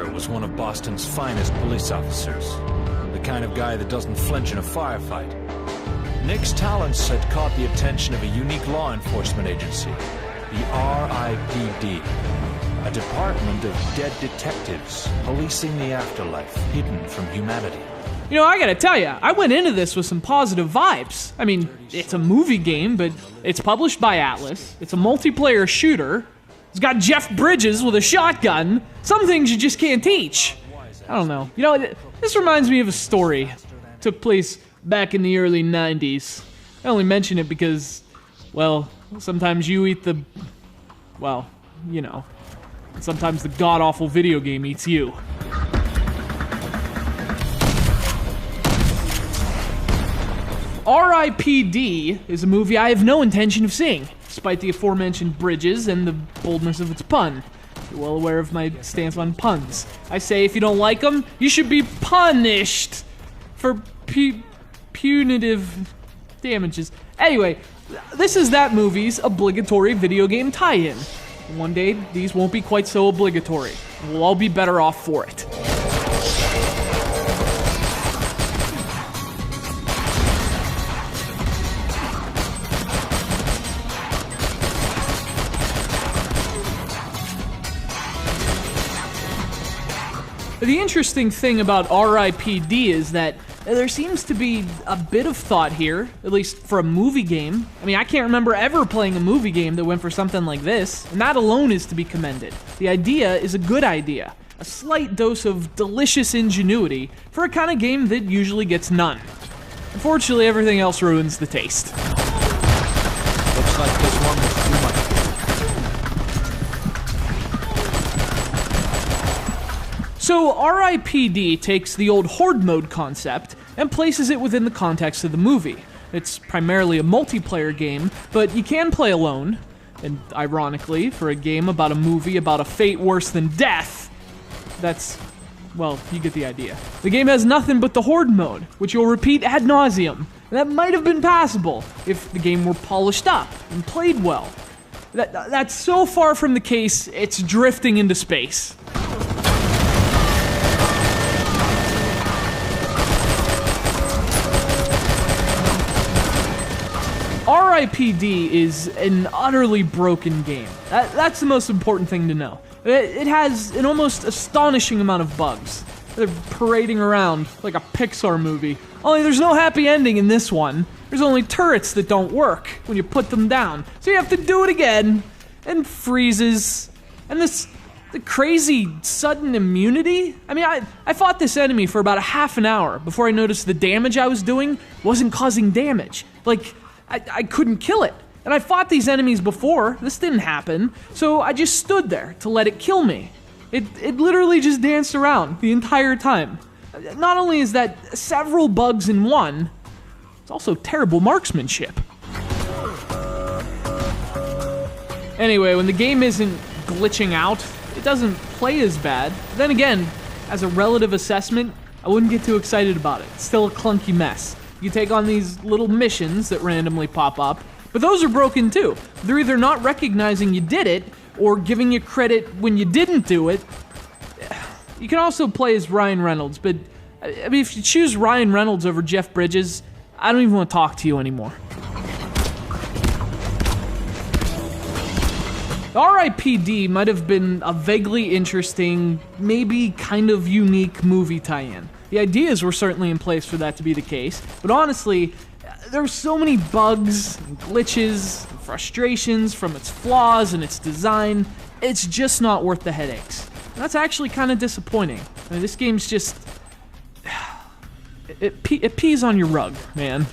Tucker was one of Boston's finest police officers, the kind of guy that doesn't flinch in a firefight. Nick's talents had caught the attention of a unique law enforcement agency, the RIPD, a department of dead detectives policing the afterlife hidden from humanity. You know, I gotta tell you, I went into this with some positive vibes. I mean, it's a movie game, but it's published by Atlas. It's a multiplayer shooter. It's got Jeff Bridges with a shotgun. Some things you just can't teach. I don't know. You know, this reminds me of a story. It took place back in the early 90s. I only mention it because, well, sometimes you eat the... well, you know. Sometimes the god-awful video game eats you. R.I.P.D. is a movie I have no intention of seeing, despite the aforementioned Bridges and the boldness of its pun. You're well aware of my stance on puns. I say if you don't like them, you should be punished for punitive damages. Anyway, this is that movie's obligatory video game tie-in. One day, these won't be quite so obligatory. We'll all be better off for it. The interesting thing about RIPD is that there seems to be a bit of thought here, at least for a movie game. I mean, I can't remember ever playing a movie game that went for something like this, and that alone is to be commended. The idea is a good idea, a slight dose of delicious ingenuity for a kind of game that usually gets none. Unfortunately, everything else ruins the taste. Looks like this one was too much. So RIPD takes the old Horde mode concept and places it within the context of the movie. It's primarily a multiplayer game, but you can play alone. And ironically, for a game about a movie about a fate worse than death, that's, well, you get the idea. The game has nothing but the Horde mode, which you'll repeat ad nauseum. And that might have been passable if the game were polished up and played well. That's so far from the case, it's drifting into space. RIPD is an utterly broken game. That's the most important thing to know. It has an almost astonishing amount of bugs. They're parading around like a Pixar movie. Only there's no happy ending in this one. There's only turrets that don't work when you put them down. So you have to do it again. And freezes. And the crazy sudden immunity? I mean, I fought this enemy for about a half an hour before I noticed the damage I was doing wasn't causing damage. Like, I couldn't kill it. And I fought these enemies before. This didn't happen. So I just stood there to let it kill me. It literally just danced around the entire time. Not only is that several bugs in one, it's also terrible marksmanship. Anyway, when the game isn't glitching out, it doesn't play as bad. Then again, as a relative assessment, I wouldn't get too excited about it. It's still a clunky mess. You take on these little missions that randomly pop up, but those are broken too. They're either not recognizing you did it, or giving you credit when you didn't do it. You can also play as Ryan Reynolds, but I mean, if you choose Ryan Reynolds over Jeff Bridges, I don't even want to talk to you anymore. RIPD might have been a vaguely interesting, maybe kind of unique movie tie-in. The ideas were certainly in place for that to be the case, but honestly, there were so many bugs, and glitches, and frustrations from its flaws and its design, it's just not worth the headaches. And that's actually kind of disappointing. I mean, this game's just... It pees on your rug, man.